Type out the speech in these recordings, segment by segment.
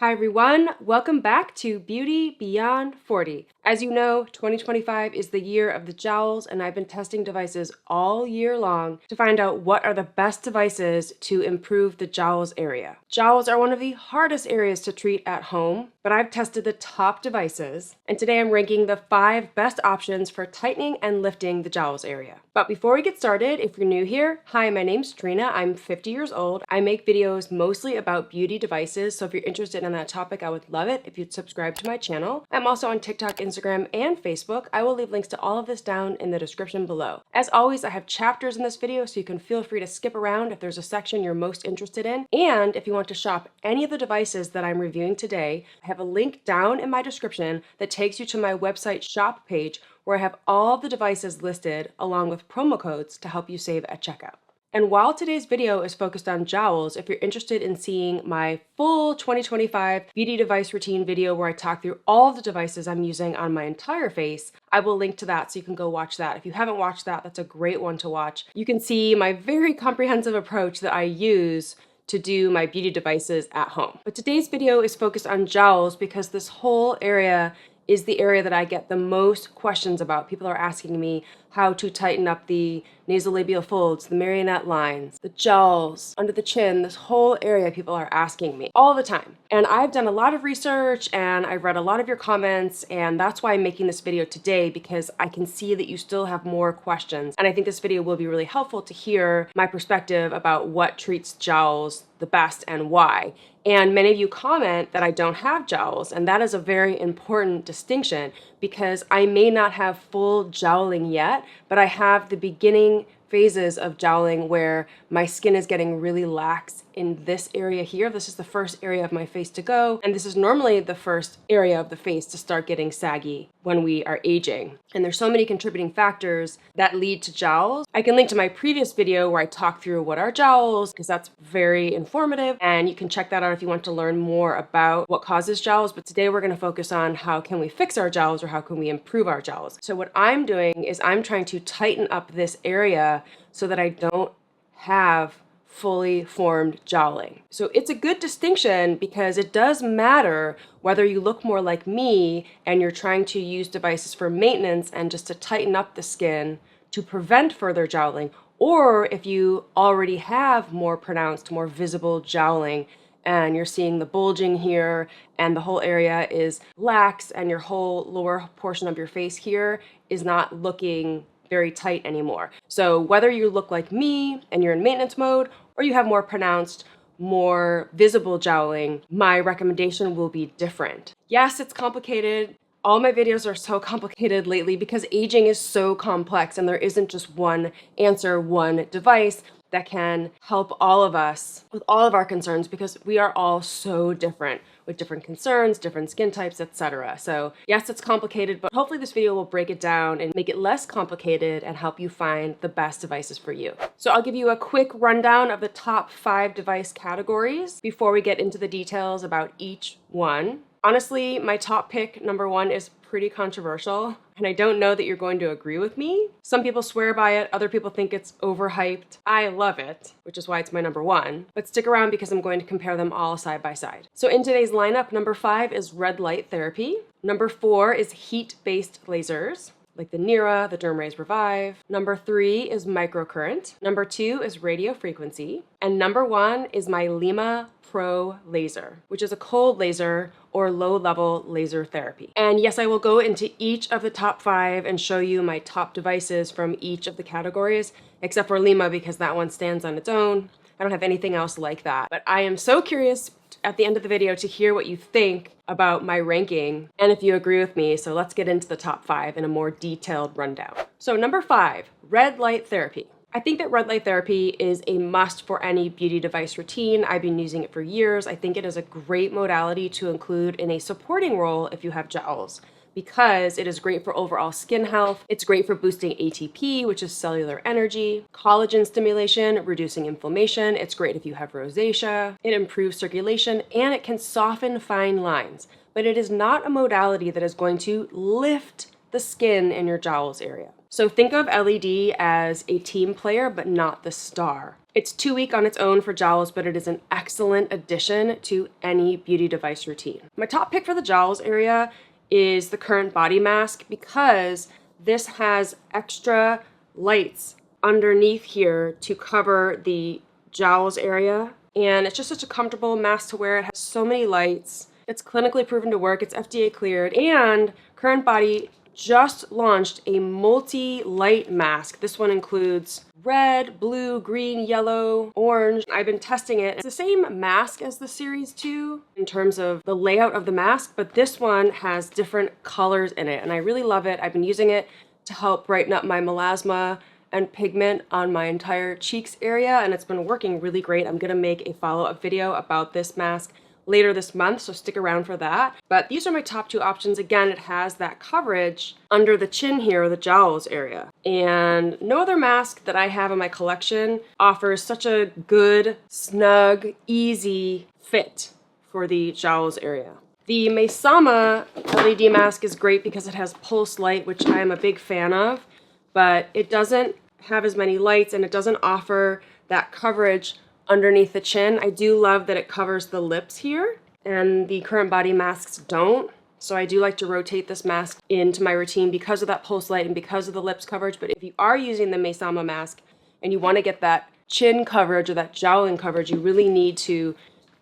Hi everyone, welcome back to Beauty Beyond 40. As you know, 2025 is the year of the jowls, and I've been testing devices all year long to find out what are the best devices to improve the jowls area. Jowls are one of the hardest areas to treat at home, but I've tested the top devices, and today I'm ranking the 5 best options for tightening and lifting the jowls area. But before we get started, if you're new here, hi, my name's Trina. I'm 50 years old. I make videos mostly about beauty devices, so if you're interested in that topic, I would love it if you'd subscribe to my channel. I'm also on TikTok, Instagram, and Facebook. I will leave links to all of this down in the description below. As always, I have chapters in this video, so you can feel free to skip around if there's a section you're most interested in. And if you want to shop any of the devices that I'm reviewing today, I have a link down in my description that takes you to my website shop page where I have all the devices listed along with promo codes to help you save at checkout. And while today's video is focused on jowls, if you're interested in seeing my full 2025 beauty device routine video where I talk through all of the devices I'm using on my entire face, I will link to that so you can go watch that. If you haven't watched that, that's a great one to watch. You can see my very comprehensive approach that I use to do my beauty devices at home. But today's video is focused on jowls because this whole area is the area that I get the most questions about. People are asking me how to tighten up the nasolabial folds, the marionette lines, the jowls, under the chin, this whole area people are asking me all the time. And I've done a lot of research and I've read a lot of your comments, and that's why I'm making this video today, because I can see that you still have more questions. And I think this video will be really helpful to hear my perspective about what treats jowls the best and why. And many of you comment that I don't have jowls, and that is a very important distinction because I may not have full jowling yet, but I have the beginning phases of jowling where my skin is getting really lax in this area here. This is the first area of my face to go, and this is normally the first area of the face to start getting saggy when we are aging. And there's so many contributing factors that lead to jowls. I can link to my previous video where I talk through what are jowls, because that's very informative, and you can check that out if you want to learn more about what causes jowls. But today we're going to focus on how can we fix our jowls, or how can we improve our jowls. So what I'm doing is I'm trying to tighten up this area so that I don't have fully formed jowling. So it's a good distinction because it does matter whether you look more like me and you're trying to use devices for maintenance and just to tighten up the skin to prevent further jowling, or if you already have more pronounced, more visible jowling and you're seeing the bulging here and the whole area is lax and your whole lower portion of your face here is not looking very tight anymore. So whether you look like me and you're in maintenance mode or you have more pronounced, more visible jowling, my recommendation will be different. Yes, it's complicated. All my videos are so complicated lately because aging is so complex and there isn't just one answer, one device that can help all of us with all of our concerns, because we are all so different with different concerns, different skin types, etc. So yes, it's complicated, but hopefully this video will break it down and make it less complicated and help you find the best devices for you. So I'll give you a quick rundown of the top 5 device categories before we get into the details about each one. Honestly, my top pick, number 1, is pretty controversial, and I don't know that you're going to agree with me. Some people swear by it, other people think it's overhyped. I love it, which is why it's my number 1. But stick around because I'm going to compare them all side by side. So in today's lineup, number 5 is red light therapy. Number 4 is heat-based lasers, like the Nira, the Dermrays Revive. Number 3 is microcurrent. Number 2 is radio frequency. And number 1 is my LYMA Pro laser, which is a cold laser or low-level laser therapy. And yes, I will go into each of the top 5 and show you my top devices from each of the categories, except for LYMA because that one stands on its own. I don't have anything else like that. But I am so curious at the end of the video to hear what you think about my ranking and if you agree with me. So let's get into the top 5 in a more detailed rundown. So number 5, red light therapy. I think that red light therapy is a must for any beauty device routine. I've been using it for years. I think it is a great modality to include in a supporting role if you have jowls, because it is great for overall skin health. It's great for boosting ATP, which is cellular energy, collagen stimulation, reducing inflammation. It's great if you have rosacea. It improves circulation and it can soften fine lines, but it is not a modality that is going to lift the skin in your jowls area. So think of LED as a team player, but not the star. It's too weak on its own for jowls, but it is an excellent addition to any beauty device routine. My top pick for the jowls area is the Current Body Mask because this has extra lights underneath here to cover the jowls area. And it's just such a comfortable mask to wear. It has so many lights. It's clinically proven to work. It's FDA cleared. And Current Body just launched a multi-light mask. This one includes red, blue, green, yellow, orange. I've been testing it. It's the same mask as the Series 2 in terms of the layout of the mask, but this one has different colors in it, and I really love it. I've been using it to help brighten up my melasma and pigment on my entire cheeks area, and it's been working really great. I'm gonna make a follow-up video about this mask later this month, so stick around for that. But these are my top two options. Again, it has that coverage under the chin here, the jowls area. And no other mask that I have in my collection offers such a good, snug, easy fit for the jowls area. The Mesama LED mask is great because it has pulse light, which I am a big fan of, but it doesn't have as many lights and it doesn't offer that coverage underneath the chin. I do love that it covers the lips here, and the Current Body masks don't. So I do like to rotate this mask into my routine because of that pulse light and because of the lips coverage. But if you are using the Mesama mask and you want to get that chin coverage or that jowling coverage, you really need to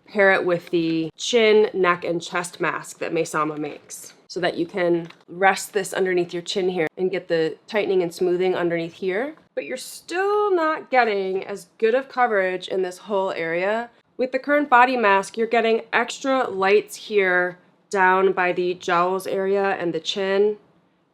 pair it with the chin, neck, and chest mask that Mesama makes, so that you can rest this underneath your chin here and get the tightening and smoothing underneath here. But you're still not getting as good of coverage in this whole area. With the Current Body mask, you're getting extra lights here down by the jowls area and the chin.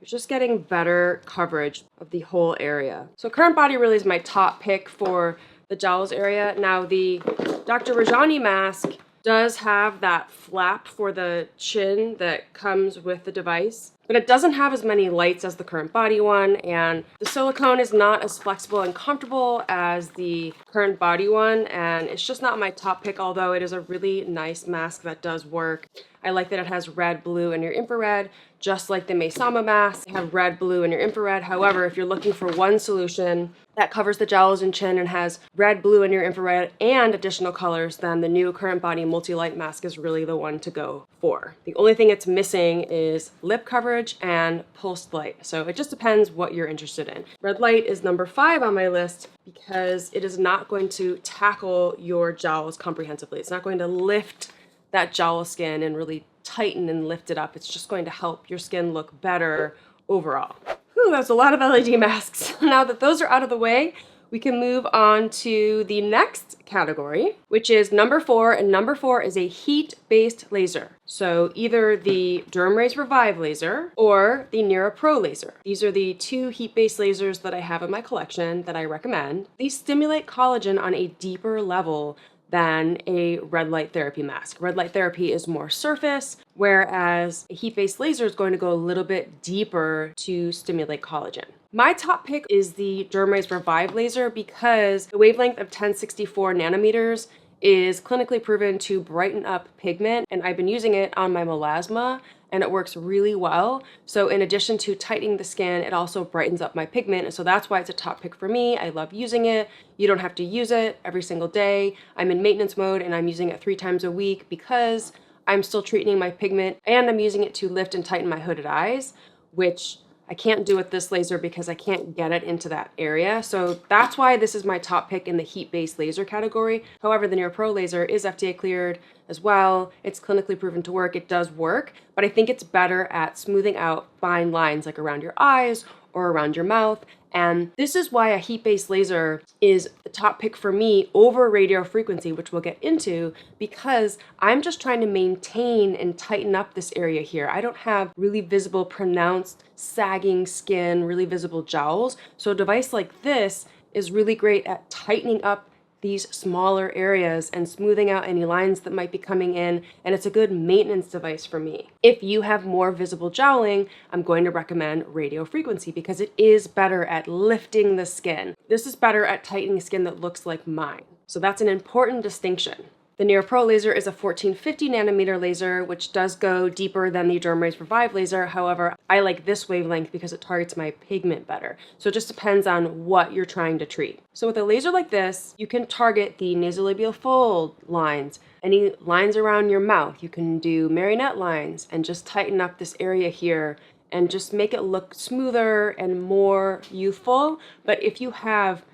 You're just getting better coverage of the whole area. So Current Body really is my top pick for the jowls area. Now the Dr. Rajani mask does have that flap for the chin that comes with the device, but it doesn't have as many lights as the Current Body one, and the silicone is not as flexible and comfortable as the Current Body one, and it's just not my top pick, although it is a really nice mask that does work. I like that it has red, blue, and near infrared, just like the Mesama mask. They have red, blue, and near infrared. However, if you're looking for one solution that covers the jowls and chin and has red, blue, and near infrared and additional colors, then the new Current Body multi-light mask is really the one to go for. The only thing it's missing is lip coverage and pulsed light. So it just depends what you're interested in. Red light is number 5 on my list because it is not going to tackle your jowls comprehensively. It's not going to lift that jowl skin and really tighten and lift it up. It's just going to help your skin look better overall. Whew, that's a lot of LED masks. Now that those are out of the way, we can move on to the next category, which is number 4, and number 4 is a heat-based laser. So either the Dermrace Revive laser or the Nira Pro laser. These are the 2 heat-based lasers that I have in my collection that I recommend. These stimulate collagen on a deeper level than a red light therapy mask. Red light therapy is more surface, whereas a heat-based laser is going to go a little bit deeper to stimulate collagen. My top pick is the Dermrace Revive laser because the wavelength of 1064 nanometers is clinically proven to brighten up pigment, and I've been using it on my melasma and it works really well. So in addition to tightening the skin, it also brightens up my pigment, and so that's why it's a top pick for me. I love using it. You don't have to use it every single day. I'm in maintenance mode and I'm using it 3 times a week because I'm still treating my pigment, and I'm using it to lift and tighten my hooded eyes, which I can't do with this laser because I can't get it into that area. So that's why this is my top pick in the heat-based laser category. However, the Nira Pro laser is FDA cleared as well. It's clinically proven to work. It does work, but I think it's better at smoothing out fine lines like around your eyes or around your mouth. And this is why a heat-based laser is the top pick for me over radio frequency, which we'll get into, because I'm just trying to maintain and tighten up this area here. I don't have really visible, pronounced sagging skin, really visible jowls. So a device like this is really great at tightening up these smaller areas and smoothing out any lines that might be coming in, and it's a good maintenance device for me. If you have more visible jowling, I'm going to recommend radio frequency because it is better at lifting the skin. This is better at tightening skin that looks like mine. So that's an important distinction. The Nero Pro laser is a 1450 nanometer laser, which does go deeper than the Dermrace Revive laser. However, I like this wavelength because it targets my pigment better. So it just depends on what you're trying to treat. So with a laser like this, you can target the nasolabial fold lines, any lines around your mouth. You can do marionette lines and just tighten up this area here and just make it look smoother and more youthful. But if you have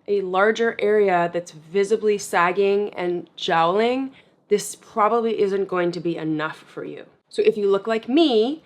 a larger area that's visibly sagging and jowling, this probably isn't going to be enough for you. So if you look like me,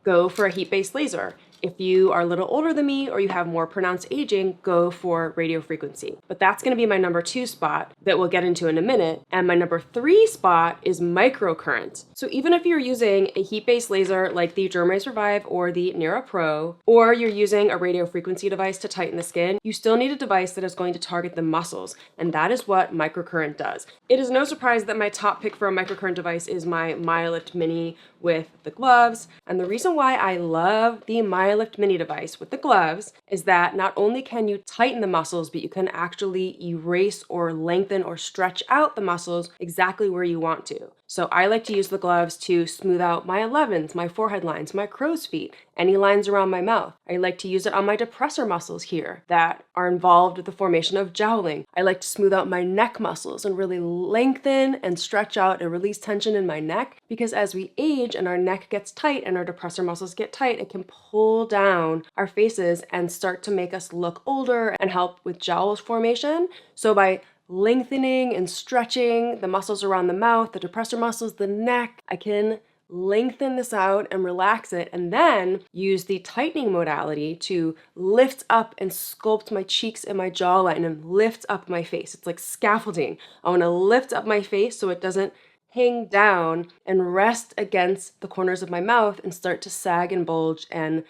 go for a heat-based laser. If you are a little older than me or you have more pronounced aging, go for radio frequency. But that's going to be my number 2 spot that we'll get into in a minute. And my number 3 spot is microcurrent. So even if you're using a heat-based laser like the Dermrace Revive or the Nero Pro, or you're using a radio frequency device to tighten the skin, you still need a device that is going to target the muscles. And that is what microcurrent does. It is no surprise that my top pick for a microcurrent device is my MyoLift Mini with the gloves. And the reason why I love the MyoLift Mini device with the gloves is that not only can you tighten the muscles, but you can actually erase or lengthen or stretch out the muscles exactly where you want to. So I like to use the gloves to smooth out my 11s, my forehead lines, my crow's feet, any lines around my mouth. I like to use it on my depressor muscles here that are involved with the formation of jowling. I like to smooth out my neck muscles and really lengthen and stretch out and release tension in my neck, because as we age and our neck gets tight and our depressor muscles get tight, it can pull down our faces and start to make us look older and help with jowls formation. So by lengthening and stretching the muscles around the mouth, the depressor muscles, the neck, I can lengthen this out and relax it, and then use the tightening modality to lift up and sculpt my cheeks and my jawline and lift up my face. It's like scaffolding. I want to lift up my face so it doesn't hang down and rest against the corners of my mouth and start to sag and bulge and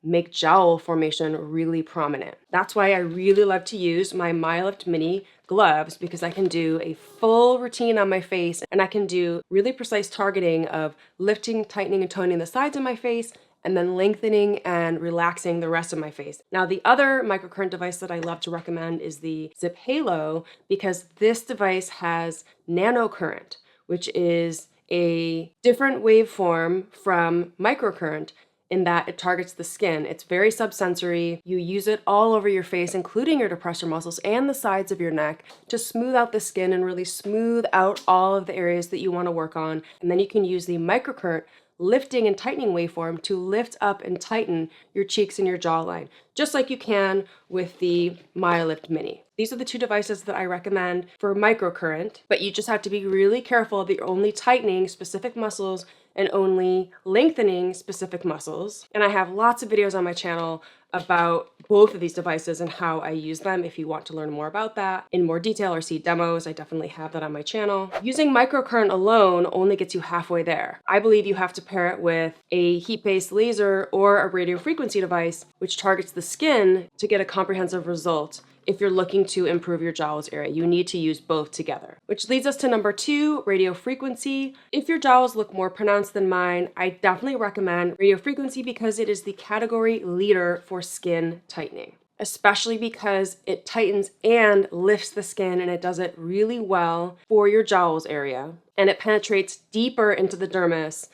make jowl formation really prominent. That's why I really love to use my MyoLift Mini gloves, because I can do a full routine on my face and I can do really precise targeting of lifting, tightening, and toning the sides of my face, and then lengthening and relaxing the rest of my face. Now, the other microcurrent device that I love to recommend is the Zip Halo, because this device has nanocurrent, which is a different waveform from microcurrent in that it targets the skin. It's very subsensory. You use it all over your face, including your depressor muscles and the sides of your neck, to smooth out the skin and really smooth out all of the areas that you want to work on. And then you can use the microcurrent lifting and tightening waveform to lift up and tighten your cheeks and your jawline, just like you can with the MyoLift Mini. These are the 2 devices that I recommend for microcurrent, but you just have to be really careful that you're only tightening specific muscles and only lengthening specific muscles. And I have lots of videos on my channel about both of these devices and how I use them. If you want to learn more about that in more detail or see demos, I definitely have that on my channel. Using microcurrent alone only gets you halfway there. I believe you have to pair it with a heat-based laser or a radio frequency device, which targets the skin, to get a comprehensive result. If you're looking to improve your jowls area, you need to use both together. Which leads us to number 2, radio frequency. If your jowls look more pronounced than mine, I definitely recommend radio frequency because it is the category leader for skin tightening, especially because it tightens and lifts the skin, and it does it really well for your jowls area, and it penetrates deeper into the dermis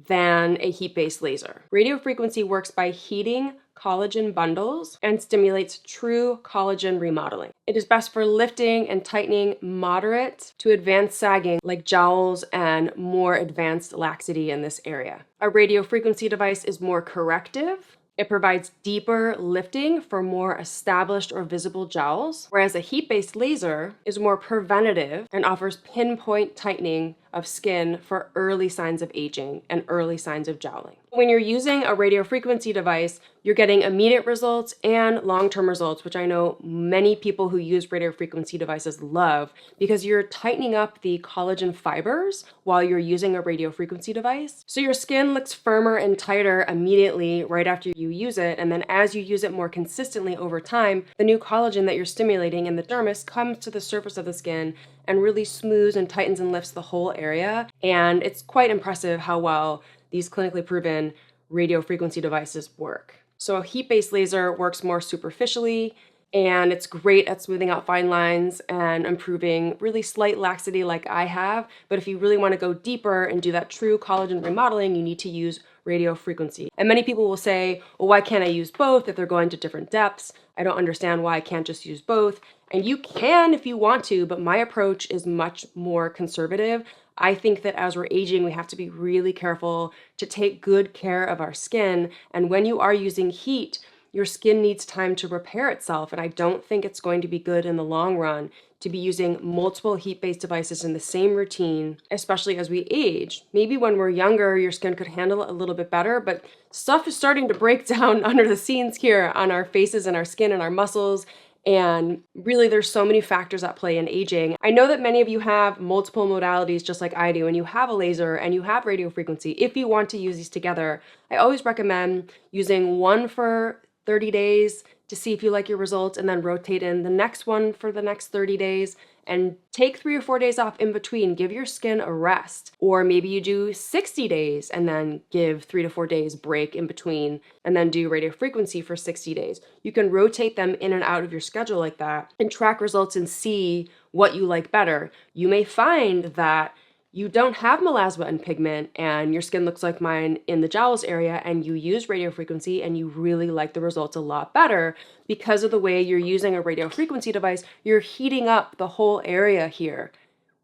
than a heat-based laser. Radio frequency works by heating collagen bundles and stimulates true collagen remodeling. It is best for lifting and tightening moderate to advanced sagging like jowls and more advanced laxity in this area. A radio frequency device is more corrective. It provides deeper lifting for more established or visible jowls, whereas a heat-based laser is more preventative and offers pinpoint tightening of skin for early signs of aging and early signs of jowling. When you're using a radio frequency device, you're getting immediate results and long-term results, which I know many people who use radio frequency devices love, because you're tightening up the collagen fibers while you're using a radio frequency device. So your skin looks firmer and tighter immediately right after you use it, and then as you use it more consistently over time, the new collagen that you're stimulating in the dermis comes to the surface of the skin and really smooths and tightens and lifts the whole area. And it's quite impressive how well these clinically proven radio frequency devices work. So a heat-based laser works more superficially. and it's great at smoothing out fine lines and improving really slight laxity like I have. But if you really want to go deeper and do that true collagen remodeling, you need to use radio frequency. And many people will say, well, why can't I use both if they're going to different depths? I don't understand why I can't just use both. And you can if you want to, but my approach is much more conservative. I think that as we're aging, we have to be really careful to take good care of our skin. And when you are using heat, your skin needs time to repair itself. And I don't think it's going to be good in the long run to be using multiple heat-based devices in the same routine, especially as we age. Maybe when we're younger, your skin could handle it a little bit better, but stuff is starting to break down under the scenes here on our faces and our skin and our muscles. And really, there's so many factors at play in aging. I know that many of you have multiple modalities just like I do, and you have a laser and you have radio frequency. If you want to use these together, I always recommend using one for 30 days to see if you like your results, and then rotate in the next one for the next 30 days and take 3 or 4 days off in between. Give your skin a rest. Or maybe you do 60 days and then give 3 to 4 days break in between and then do radio frequency for 60 days. You can rotate them in and out of your schedule like that and track results and see what you like better. You may find that you don't have melasma and pigment and your skin looks like mine in the jowls area, and you use radio frequency and you really like the results a lot better because of the way you're using a radio frequency device. You're heating up the whole area here.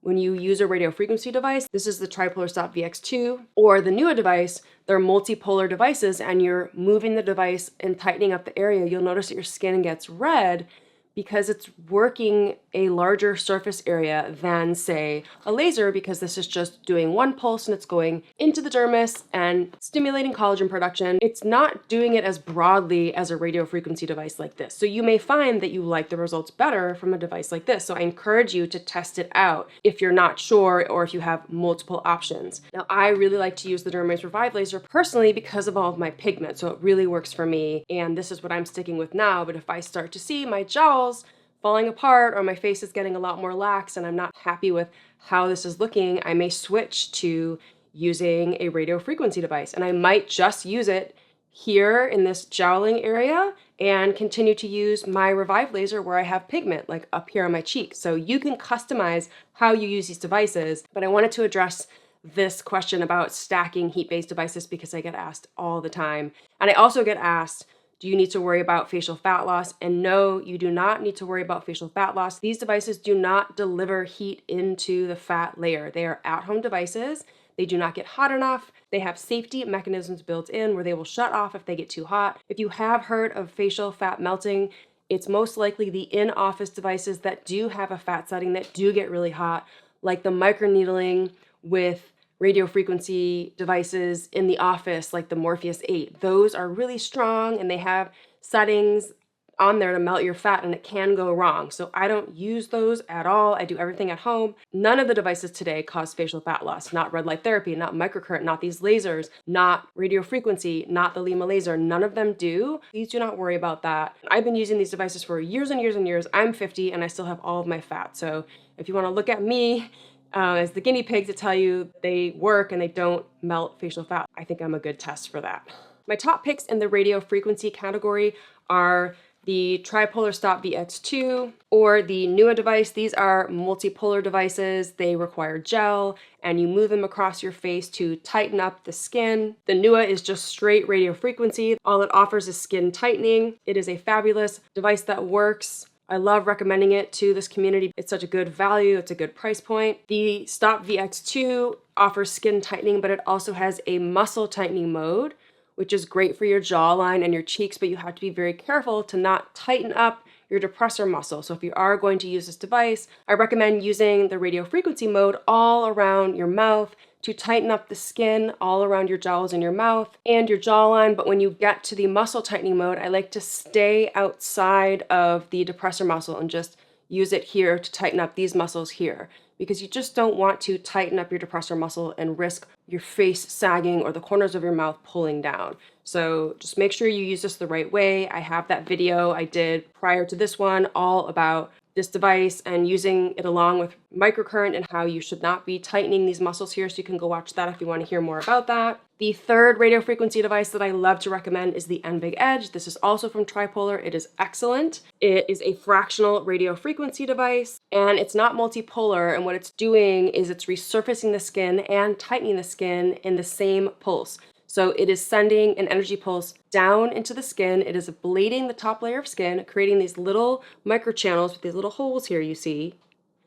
When you use a radio frequency device, this is the Tripolar Stop VX2 or the newer device, they're multipolar devices, and you're moving the device and tightening up the area. You'll notice that your skin gets red because it's working a larger surface area than, say, a laser, because this is just doing one pulse and it's going into the dermis and stimulating collagen production. It's not doing it as broadly as a radio frequency device like this. So you may find that you like the results better from a device like this. So I encourage you to test it out if you're not sure or if you have multiple options. Now, I really like to use the Dermis Revive laser personally because of all of my pigment. So it really works for me. And this is what I'm sticking with now. But if I start to see my jowls falling apart or my face is getting a lot more lax and I'm not happy with how this is looking, I may switch to using a radio frequency device. And I might just use it here in this jowling area and continue to use my Revive laser where I have pigment, like up here on my cheek. So you can customize how you use these devices. But I wanted to address this question about stacking heat-based devices because I get asked all the time. And I also get asked, do you need to worry about facial fat loss? And no, you do not need to worry about facial fat loss. These devices do not deliver heat into the fat layer. They are at-home devices. They do not get hot enough. They have safety mechanisms built in where they will shut off if they get too hot. If you have heard of facial fat melting, it's most likely the in-office devices that do have a fat setting that do get really hot, like the microneedling with radio frequency devices in the office, like the Morpheus 8. Those are really strong and they have settings on there to melt your fat, and it can go wrong. So I don't use those at all. I do everything at home. None of the devices today cause facial fat loss. Not red light therapy, not microcurrent, not these lasers, not radio frequency, not the LYMA laser. None of them do. Please do not worry about that. I've been using these devices for years and years and years. I'm 50 and I still have all of my fat. So if you want to look at me as the guinea pig to tell you they work and they don't melt facial fat, I think I'm a good test for that. My top picks in the radio frequency category are the Tripolar Stop VX2 or the NUA device. These are multipolar devices. They require gel and you move them across your face to tighten up the skin. The NUA is just straight radio frequency. All it offers is skin tightening. It is a fabulous device that works. I love recommending it to this community. It's such a good value. It's a good price point. The Stop VX2 offers skin tightening, but it also has a muscle tightening mode, which is great for your jawline and your cheeks, but you have to be very careful to not tighten up your depressor muscle. So if you are going to use this device, I recommend using the radio frequency mode all around your mouth to tighten up the skin all around your jowls in your mouth and your jawline. But when you get to the muscle tightening mode, I like to stay outside of the depressor muscle and just use it here to tighten up these muscles here, because you just don't want to tighten up your depressor muscle and risk your face sagging or the corners of your mouth pulling down. So just make sure you use this the right way. I have that video I did prior to this one all about this device and using it along with microcurrent and how you should not be tightening these muscles here. So you can go watch that if you want to hear more about that. The third radio frequency device that I love to recommend is the NBig Edge. This is also from Tripolar. It is excellent. It is a fractional radio frequency device, and it's not multipolar. And what it's doing is it's resurfacing the skin and tightening the skin in the same pulse. So it is sending an energy pulse down into the skin. It is ablating the top layer of skin, creating these little microchannels with these little holes here you see.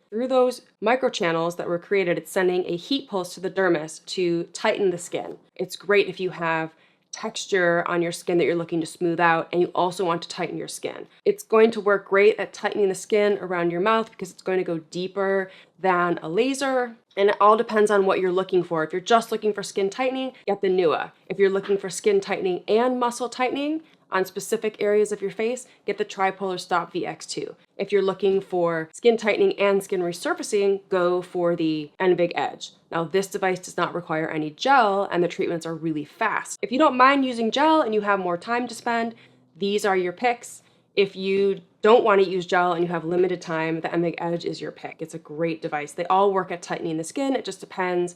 Through those microchannels that were created, it's sending a heat pulse to the dermis to tighten the skin. It's great if you have texture on your skin that you're looking to smooth out and you also want to tighten your skin. It's going to work great at tightening the skin around your mouth because it's going to go deeper than a laser. And it all depends on what you're looking for. If you're just looking for skin tightening, get the NUA. If you're looking for skin tightening and muscle tightening on specific areas of your face, get the Tripolar Stop VX2. If you're looking for skin tightening and skin resurfacing, go for the NBig Edge. Now, this device does not require any gel, and the treatments are really fast. If you don't mind using gel and you have more time to spend, these are your picks. If you don't want to use gel and you have limited time, the NBig Edge is your pick. It's a great device. They all work at tightening the skin. It just depends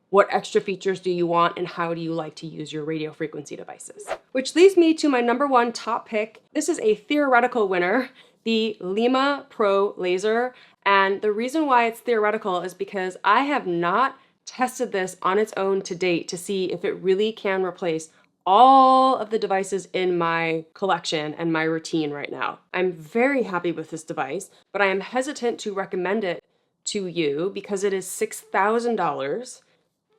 what extra features do you want and how do you like to use your radio frequency devices. Which leads me to my number one top pick. This is a theoretical winner, the LYMA Pro Laser. And the reason why it's theoretical is because I have not tested this on its own to date to see if it really can replace all of the devices in my collection and my routine right now. I'm very happy with this device, but I am hesitant to recommend it to you because it is $6,000.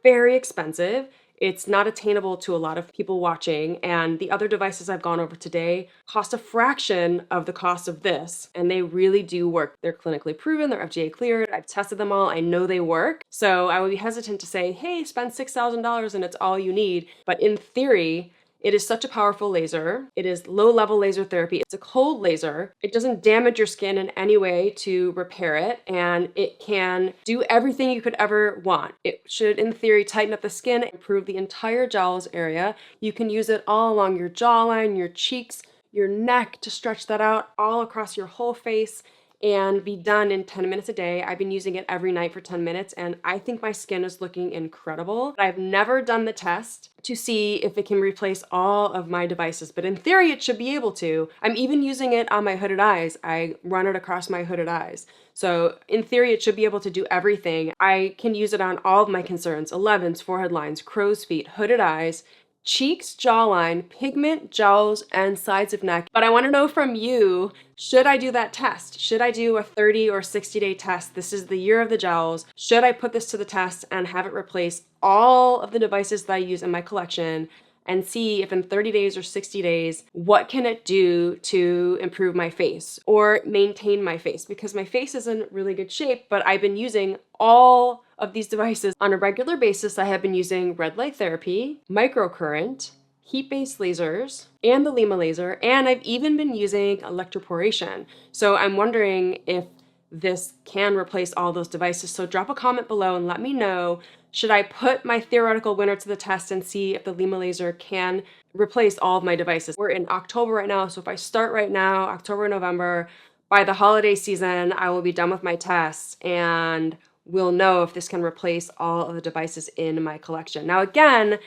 Very expensive. It's not attainable to a lot of people watching, and the other devices I've gone over today cost a fraction of the cost of this, and they really do work. They're clinically proven, they're FDA cleared, I've tested them all, I know they work. So I would be hesitant to say, hey, spend $6,000 and it's all you need. But in theory, it is such a powerful laser. It is low-level laser therapy. It's a cold laser. It doesn't damage your skin in any way to repair it, and it can do everything you could ever want. It should, in theory, tighten up the skin, improve the entire jowls area. You can use it all along your jawline, your cheeks, your neck to stretch that out all across your whole face and be done in 10 minutes a day. I've been using it every night for 10 minutes and I think my skin is looking incredible. I've never done the test to see if it can replace all of my devices, but in theory it should be able to. I'm even using it on my hooded eyes. I run it across my hooded eyes. So in theory it should be able to do everything. I can use it on all of my concerns: 11s, forehead lines, crow's feet, hooded eyes, cheeks, jawline, pigment, jowls, and sides of neck. But I want to know from you, should I do that test? Should I do a 30 or 60-day test? This is the year of the jowls. Should I put this to the test and have it replace all of the devices that I use in my collection and see if in 30 days or 60 days, what can it do to improve my face or maintain my face? Because my face is in really good shape, but I've been using all of these devices on a regular basis. I have been using red light therapy, microcurrent, heat-based lasers, and the LYMA laser, and I've even been using electroporation. So I'm wondering if this can replace all those devices. So drop a comment below and let me know, should I put my theoretical winner to the test and see if the LYMA laser can replace all of my devices? We're in October right now, so if I start right now, October, November, by the holiday season, I will be done with my tests and we'll know if this can replace all of the devices in my collection. Now again,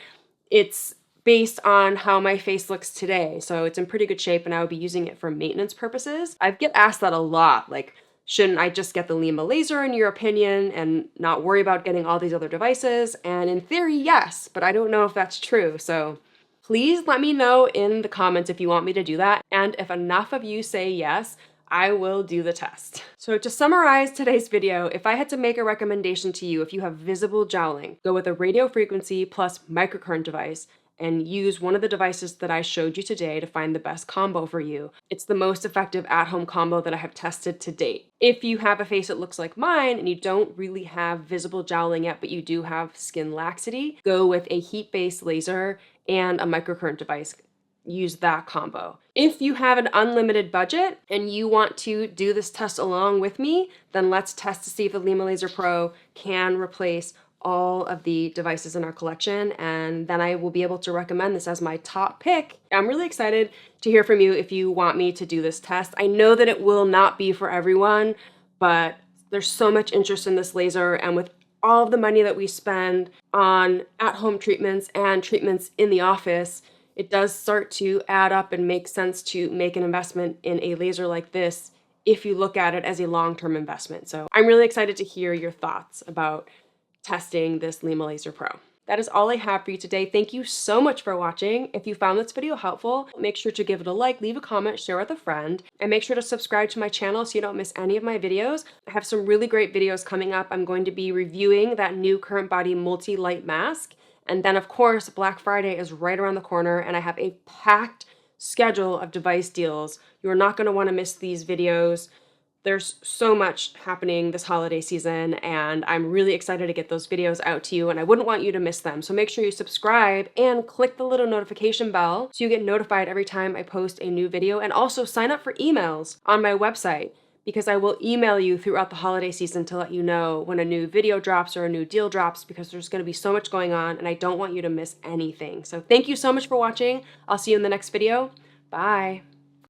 it's based on how my face looks today, so it's in pretty good shape and I would be using it for maintenance purposes. I get asked that a lot, like, shouldn't I just get the LYMA laser in your opinion and not worry about getting all these other devices? And in theory, yes, but I don't know if that's true. So please let me know in the comments if you want me to do that. And if enough of you say yes, I will do the test. So to summarize today's video, if I had to make a recommendation to you, if you have visible jowling, go with a radio frequency plus microcurrent device and use one of the devices that I showed you today to find the best combo for you. It's the most effective at-home combo that I have tested to date. If you have a face that looks like mine and you don't really have visible jowling yet, but you do have skin laxity, go with a heat-based laser and a microcurrent device. Use that combo. If you have an unlimited budget and you want to do this test along with me, then let's test to see if the LYMA Laser Pro can replace all of the devices in our collection, and then I will be able to recommend this as my top pick. I'm really excited to hear from you if you want me to do this test. I know that it will not be for everyone, but there's so much interest in this laser, and with all of the money that we spend on at-home treatments and treatments in the office, it does start to add up and make sense to make an investment in a laser like this if you look at it as a long-term investment. So I'm really excited to hear your thoughts about testing this LYMA Laser Pro. That is all I have for you today. Thank you so much for watching. If you found this video helpful, make sure to give it a like, leave a comment, share with a friend, and make sure to subscribe to my channel so you don't miss any of my videos. I have some really great videos coming up. I'm going to be reviewing that new Current Body multi-light mask. And then of course, Black Friday is right around the corner, and I have a packed schedule of device deals. You're not going to want to miss these videos. There's so much happening this holiday season, and I'm really excited to get those videos out to you, and I wouldn't want you to miss them. So make sure you subscribe and click the little notification bell so you get notified every time I post a new video, and also sign up for emails on my website, because I will email you throughout the holiday season to let you know when a new video drops or a new deal drops, because there's going to be so much going on and I don't want you to miss anything. So thank you so much for watching. I'll see you in the next video. Bye.